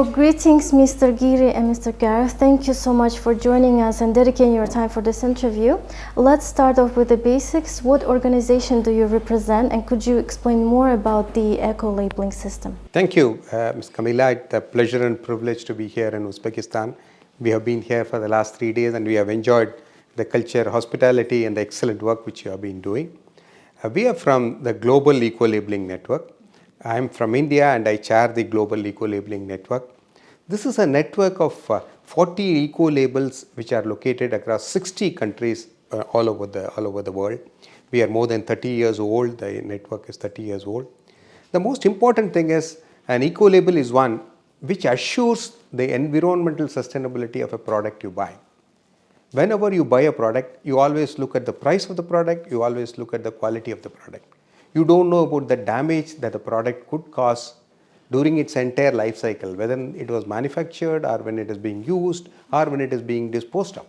So greetings Mr. Giri and Mr. Gareth. Thank you so much for joining us and dedicating your time for this interview. Let's start off with the basics. What organization do you represent, and could you explain more about the eco-labeling system? Thank you, Ms. Kamila. It's a pleasure and privilege to be here in Uzbekistan. We have been here for the last 3 days and we have enjoyed the culture, hospitality and the excellent work which you have been doing. We are from the Global Eco-Labeling Network. I am from India and I chair the Global Eco-Labeling Network. This is a network of 40 eco-labels which are located across 60 countries all over the world. We are more than 30 years old. The network is 30 years old. The most important thing is an eco-label is one which assures the environmental sustainability of a product you buy. Whenever you buy a product, you always look at the price of the product, you always look at the quality of the product. You don't know about the damage that the product could cause during its entire life cycle, whether it was manufactured or when it is being used or when it is being disposed of.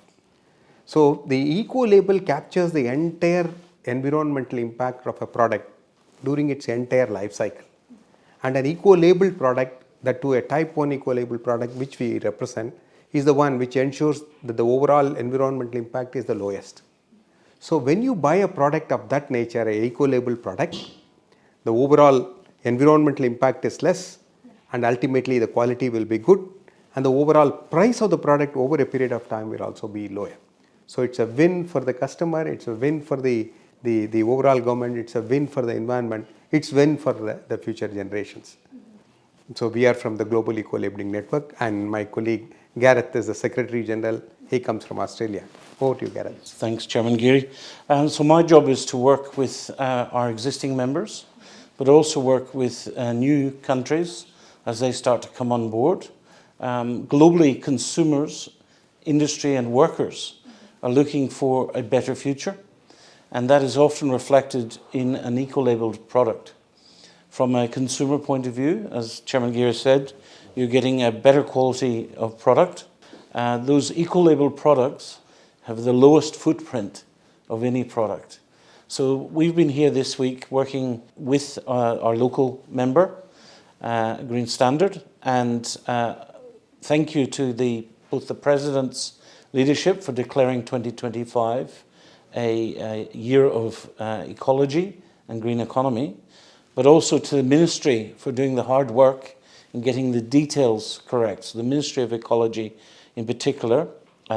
So the eco-label captures the entire environmental impact of a product during its entire life cycle. And an eco-labeled product, that to a type 1 eco-labeled product which we represent, is the one which ensures that the overall environmental impact is the lowest. So when you buy a product of that nature, a eco-labeled product, the overall environmental impact is less and ultimately the quality will be good and the overall price of the product over a period of time will also be lower. So it's a win for the customer, it's a win for the overall government, it's a win for the environment, it's a win for the future generations. So we are from the Global Eco-Labeling Network and my colleague Gareth is the Secretary General. He comes from Australia. Over to you, Gareth. Thanks, Chairman Giri. So my job is to work with our existing members, but also work with new countries as they start to come on board. Globally, consumers, industry and workers are looking for a better future, and that is often reflected in an eco-labeled product. From a consumer point of view, as Chairman Giri said, you're getting a better quality of product. Those eco-labeled products have the lowest footprint of any product. So we've been here this week working with our local member, Green Standard, and thank you to both the President's leadership for declaring 2025 a year of ecology and green economy, but also to the Ministry for doing the hard work and getting the details correct. So the Ministry of Ecology in particular,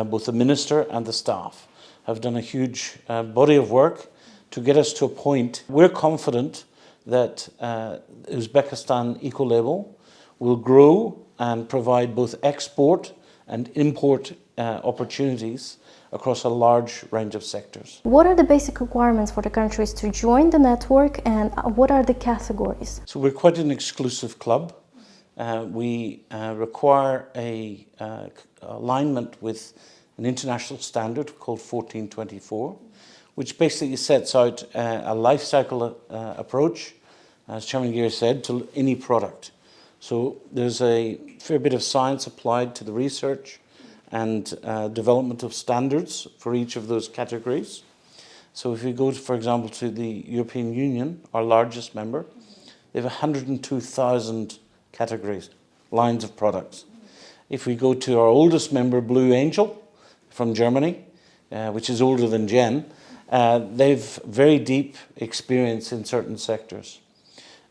both the Minister and the staff have done a huge body of work to get us to a point. We're confident that Uzbekistan Eco-Label will grow and provide both export and import opportunities across a large range of sectors. What are the basic requirements for the countries to join the network, and what are the categories? So we're quite an exclusive club. We require a alignment with an international standard called 1424, which basically sets out a life cycle approach, as Chairman Giri said, to any product. So there's a fair bit of science applied to the research and development of standards for each of those categories. So if we go, for example, to the European Union, our largest member, they have 102,000 categories, lines of products. If we go to our oldest member, Blue Angel, from Germany, which is older than Jen, they've very deep experience in certain sectors.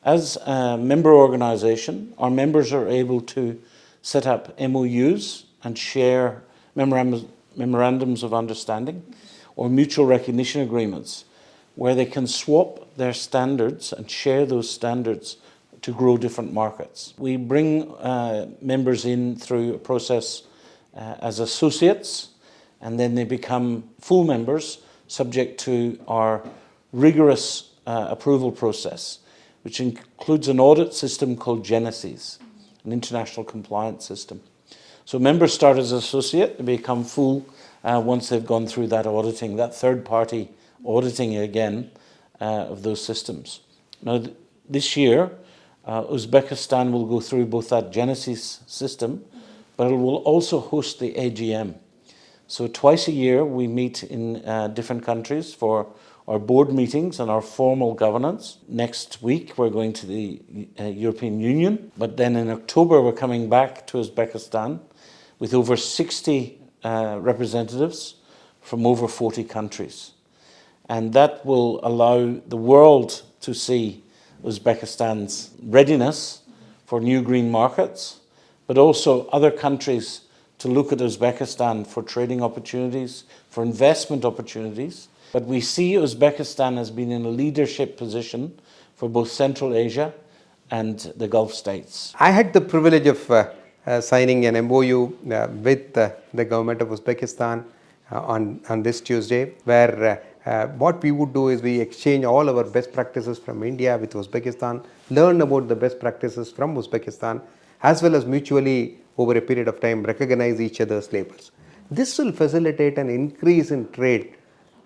As a member organization, our members are able to set up MOUs and share memorandums of understanding or mutual recognition agreements where they can swap their standards and share those standards to grow different markets. We bring members in through a process as associates, and then they become full members subject to our rigorous approval process, which includes an audit system called Genesis, an international compliance system. So members start as associate, they become full once they've gone through that auditing, that third-party auditing again of those systems. Now this year, Uzbekistan will go through both that Genesis system, but it will also host the AGM. So twice a year we meet in different countries for our board meetings and our formal governance. Next week we're going to the European Union, but then in October we're coming back to Uzbekistan with over 60 representatives from over 40 countries. And that will allow the world to see Uzbekistan's readiness for new green markets, but also other countries to look at Uzbekistan for trading opportunities, for investment opportunities. But we see Uzbekistan as being in a leadership position for both Central Asia and the Gulf states. I had the privilege of signing an MOU with the government of Uzbekistan on this Tuesday, where what we would do is we exchange all our best practices from India with Uzbekistan, learn about the best practices from Uzbekistan, as well as mutually over a period of time recognize each other's labels. This will facilitate an increase in trade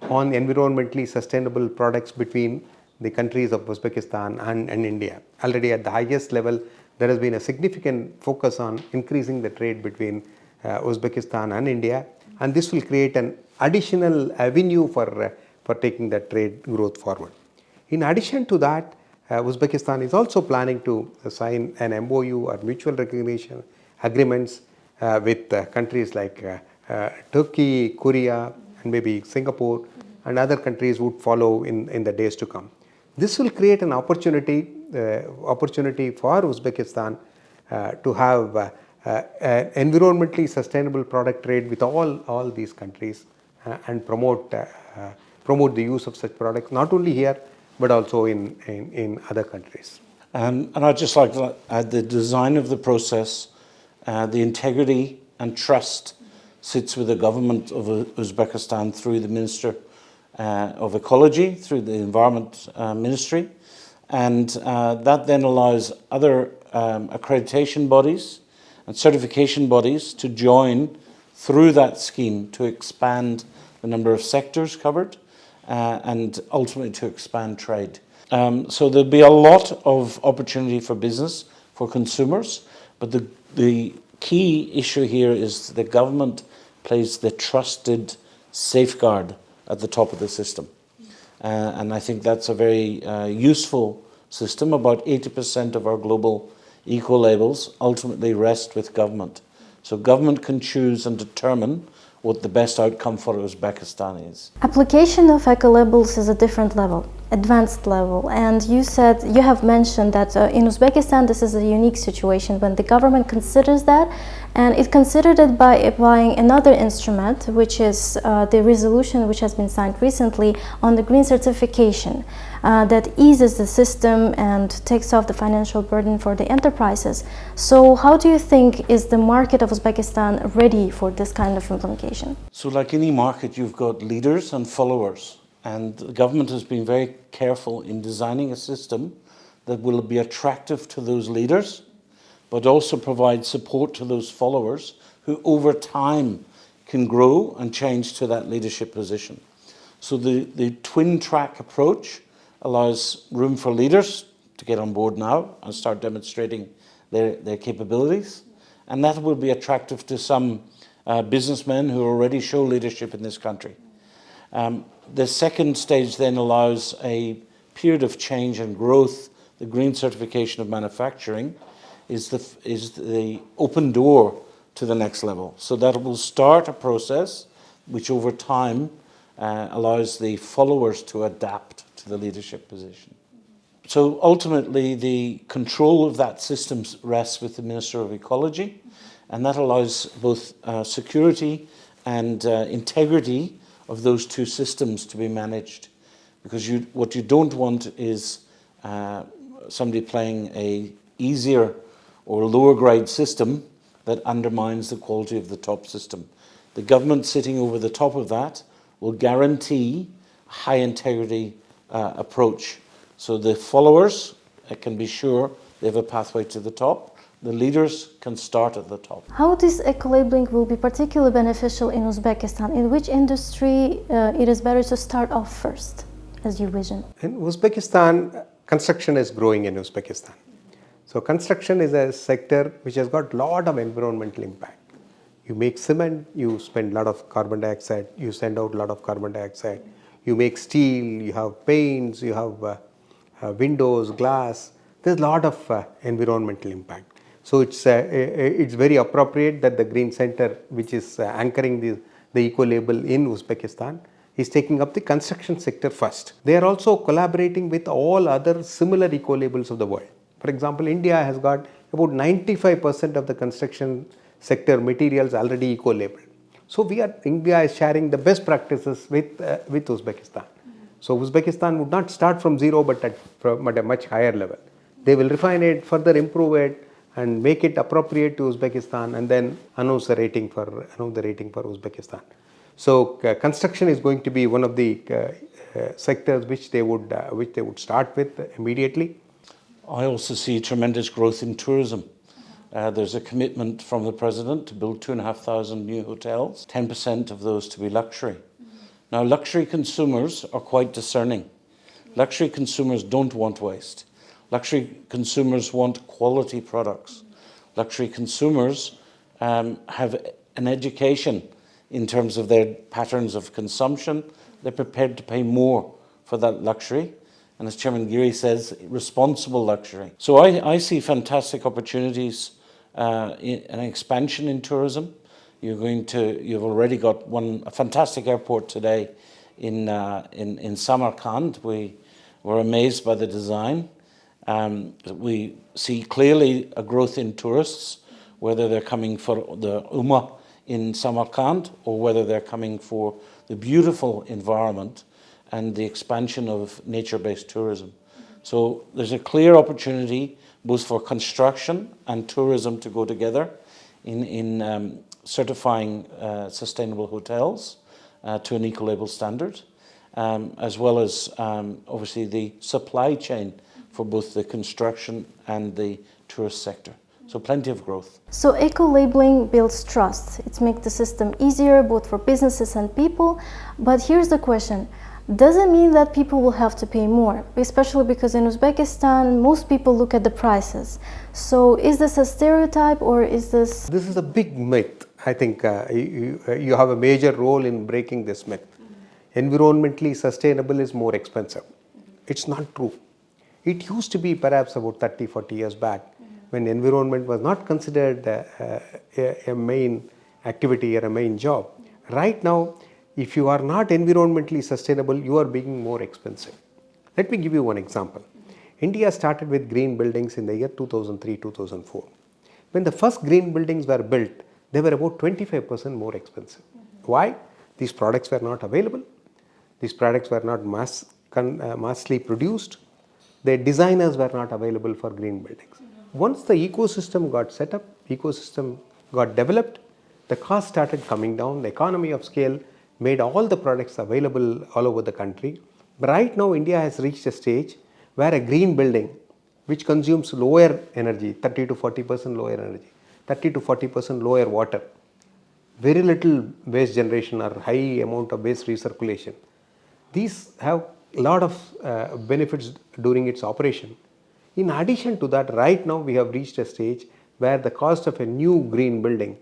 on environmentally sustainable products between the countries of Uzbekistan and India. Already at the highest level, there has been a significant focus on increasing the trade between Uzbekistan and India, and this will create an additional avenue for taking that trade growth forward. In addition to that, Uzbekistan is also planning to sign an MOU or mutual recognition agreements with countries like Turkey, Korea, and maybe Singapore, and other countries would follow in the days to come. This will create an opportunity for Uzbekistan to have an environmentally sustainable product trade with all these countries and promote the use of such products, not only here but also in other countries. And I'd just like to add the design of the process, the integrity and trust sits with the government of Uzbekistan through the Minister of Ecology, through the Environment Ministry, and that then allows other accreditation bodies and certification bodies to join through that scheme to expand the number of sectors covered and ultimately to expand trade. So there'll be a lot of opportunity for business, for consumers, but the key issue here is the government plays the trusted safeguard at the top of the system. And I think that's a very useful system. About 80% of our global eco-labels ultimately rest with government. So government can choose and determine what the best outcome for Uzbekistan is. Application of eco-labels is a different level, advanced level, and you have mentioned that in Uzbekistan this is a unique situation when the government considers that, and it considered it by applying another instrument, which is the resolution which has been signed recently on the green certification that eases the system and takes off the financial burden for the enterprises. So how do you think is the market of Uzbekistan ready for this kind of implementation? So like any market, you've got leaders and followers. And the government has been very careful in designing a system that will be attractive to those leaders, but also provide support to those followers who over time can grow and change to that leadership position. So the twin track approach allows room for leaders to get on board now and start demonstrating their capabilities. And that will be attractive to some businessmen who already show leadership in this country. The second stage then allows a period of change and growth. The green certification of manufacturing is the open door to the next level. So that will start a process which over time allows the followers to adapt to the leadership position. So ultimately the control of that system rests with the Minister of Ecology, and that allows both security and integrity of those two systems to be managed, because what you don't want is somebody playing a easier or lower grade system that undermines the quality of the top system. The government sitting over the top of that will guarantee high integrity approach. So the followers can be sure they have a pathway to the top. The leaders can start at the top. How this eco-labeling will be particularly beneficial in Uzbekistan? In which industry it is better to start off first, as you vision? In Uzbekistan, construction is growing in Uzbekistan. So construction is a sector which has got a lot of environmental impact. You make cement, you spend a lot of carbon dioxide, you send out a lot of carbon dioxide. you make steel, you have paints, you have windows, glass. There's a lot of environmental impact. So it's very appropriate that the Green Center, which is anchoring the eco label in Uzbekistan, is taking up the construction sector first. They are also collaborating with all other similar eco labels of the world. For example, India has got about 95% of the construction sector materials already eco labeled. So India is sharing the best practices with Uzbekistan. So Uzbekistan would not start from zero, but at a much higher level. They will refine it, further improve it, and make it appropriate to Uzbekistan, and then announce the rating for Uzbekistan. So construction is going to be one of the sectors which they would start with immediately. I also see tremendous growth in tourism. There's a commitment from the President to build 2,500 new hotels, 10% of those to be luxury. Now, luxury consumers are quite discerning. Luxury consumers don't want waste. Luxury consumers want quality products. Luxury consumers have an education in terms of their patterns of consumption. They're prepared to pay more for that luxury. And as Chairman Giri says, responsible luxury. So I see fantastic opportunities in an expansion in tourism. You've already got a fantastic airport today in Samarkand. We were amazed by the design. We see clearly a growth in tourists, whether they're coming for the Ummah in Samarkand or whether they're coming for the beautiful environment and the expansion of nature-based tourism. So there's a clear opportunity both for construction and tourism to go together in certifying sustainable hotels to an eco-label standard, as well as obviously the supply chain for both the construction and the tourist sector. So plenty of growth. So eco-labeling builds trust. It makes the system easier both for businesses and people. But here's the question. Does it mean that people will have to pay more? Especially because in Uzbekistan, most people look at the prices. So is this a stereotype or is this... This is a big myth. I think you have a major role in breaking this myth. Environmentally sustainable is more expensive. It's not true. It used to be perhaps about 30, 40 years back when environment was not considered a main activity or a main job. Right now, if you are not environmentally sustainable, you are being more expensive. Let me give you one example. India started with green buildings in the year 2003-2004. When the first green buildings were built, they were about 25% more expensive. Why? These products were not available. These products were not massively produced. Their designers were not available for green buildings. Once the ecosystem got set up, ecosystem got developed, the cost started coming down, the economy of scale made all the products available all over the country. But right now, India has reached a stage where a green building, which consumes lower energy, 30 to 40% lower energy, 30 to 40% lower water, very little waste generation or high amount of waste recirculation. These have a lot of benefits during its operation. In addition to that, right now we have reached a stage where the cost of a new green building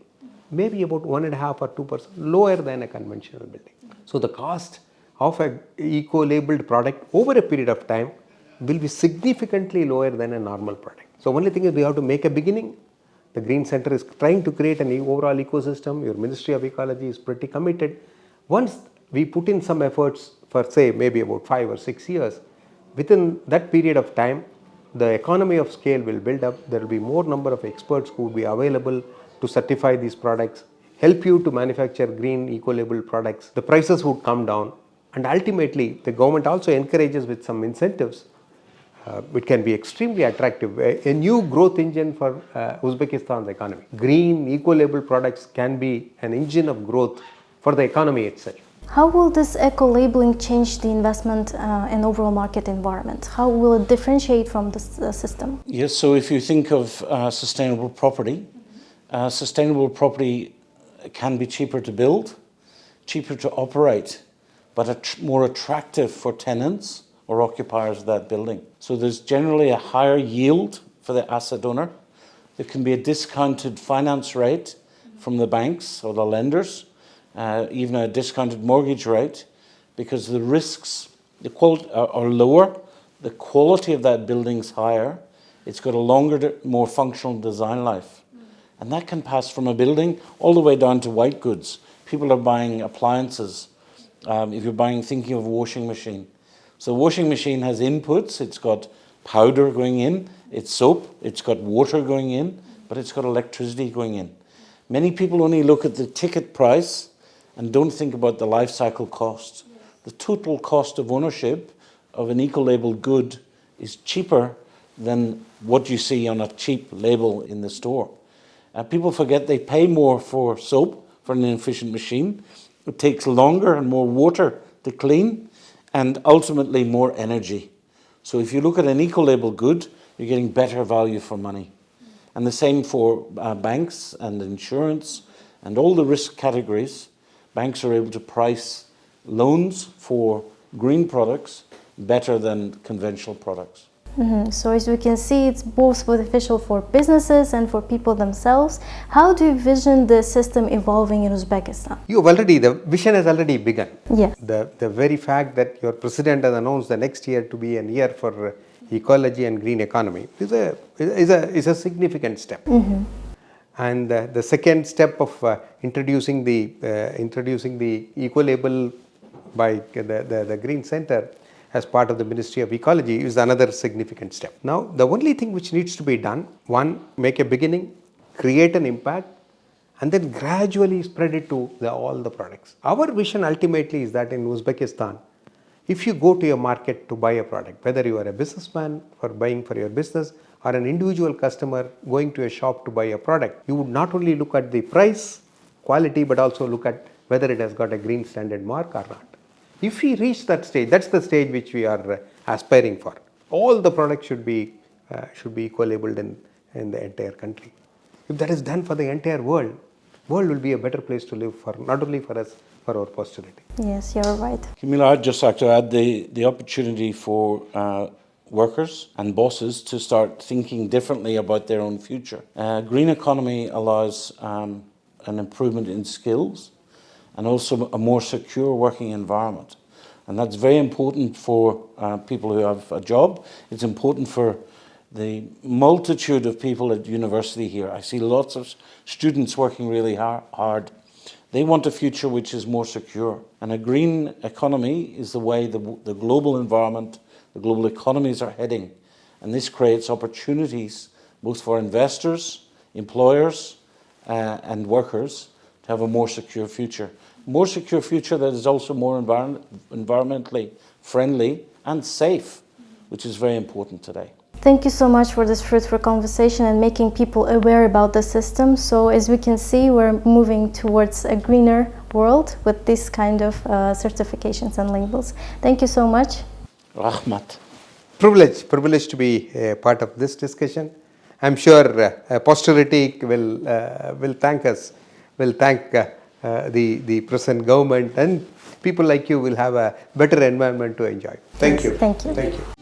may be about 1.5 or 2% lower than a conventional building. So the cost of an eco-labeled product over a period of time will be significantly lower than a normal product. So only thing is we have to make a beginning. The Green Center is trying to create an overall ecosystem. Your Ministry of Ecology is pretty committed. Once we put in some efforts for say maybe about 5 or 6 years, within that period of time, the economy of scale will build up. There will be more number of experts who will be available to certify these products, help you to manufacture green eco-labeled products. The prices would come down, and ultimately the government also encourages with some incentives. It can be extremely attractive, a new growth engine for Uzbekistan's economy. Green eco-labeled products can be an engine of growth for the economy itself. How will this eco-labeling change the investment and overall market environment? How will it differentiate from the system? Yes, so if you think of sustainable property can be cheaper to build, cheaper to operate, but more attractive for tenants or occupiers of that building. So there's generally a higher yield for the asset owner. There can be a discounted finance rate from the banks or the lenders, even a discounted mortgage rate, because the risks are lower, the quality of that building's higher, it's got a longer, more functional design life. And that can pass from a building all the way down to white goods. People are buying appliances. If you're thinking of a washing machine. So the washing machine has inputs. It's got powder going in, it's soap, it's got water going in, but it's got electricity going in. Many people only look at the ticket price and don't think about the life cycle cost. The total cost of ownership of an eco-labeled good is cheaper than what you see on a cheap label in the store. People forget they pay more for soap, for an inefficient machine. It takes longer and more water to clean, and ultimately more energy. So if you look at an eco-label good, you're getting better value for money. And the same for banks and insurance and all the risk categories. Banks are able to price loans for green products better than conventional products. So as we can see, it's both beneficial for businesses and for people themselves. How do you envision the system evolving in Uzbekistan? The vision has already begun. Yes. The very fact that your president has announced the next year to be a year for ecology and green economy is a significant step. And the second step of introducing the eco-label by the Green Center as part of the Ministry of Ecology is another significant step. Now, the only thing which needs to be done, one, make a beginning, create an impact, and then gradually spread it to all the products. Our vision ultimately is that in Uzbekistan, if you go to a market to buy a product, whether you are a businessman for buying for your business or an individual customer going to a shop to buy a product, you would not only look at the price, quality, but also look at whether it has got a green standard mark or not. If we reach that stage, that's the stage which we are aspiring for. All the products should be eco-labeled in the entire country. If that is done for the entire world will be a better place to live for, not only for us, for our posterity. Yes, you're right. Camila, I'd just like to add the opportunity for workers and bosses to start thinking differently about their own future. Green economy allows an improvement in skills and also a more secure working environment. And that's very important for people who have a job. It's important for the multitude of people at university here. I see lots of students working really hard. They want a future which is more secure. And a green economy is the way the global environment, the global economies are heading. And this creates opportunities both for investors, employers, and workers to have a more secure future. More secure future that is also more environmentally friendly and safe, which is very important today. Thank you so much for this fruitful conversation and making people aware about the system. So as we can see, we're moving towards a greener world with this kind of certifications and labels. Thank you so much. Rahmat. Privilege to be a part of this discussion. I'm sure posterity will thank us, will thank the present government, and people like you will have a better environment to enjoy. Thank you. Thank you. Thank you.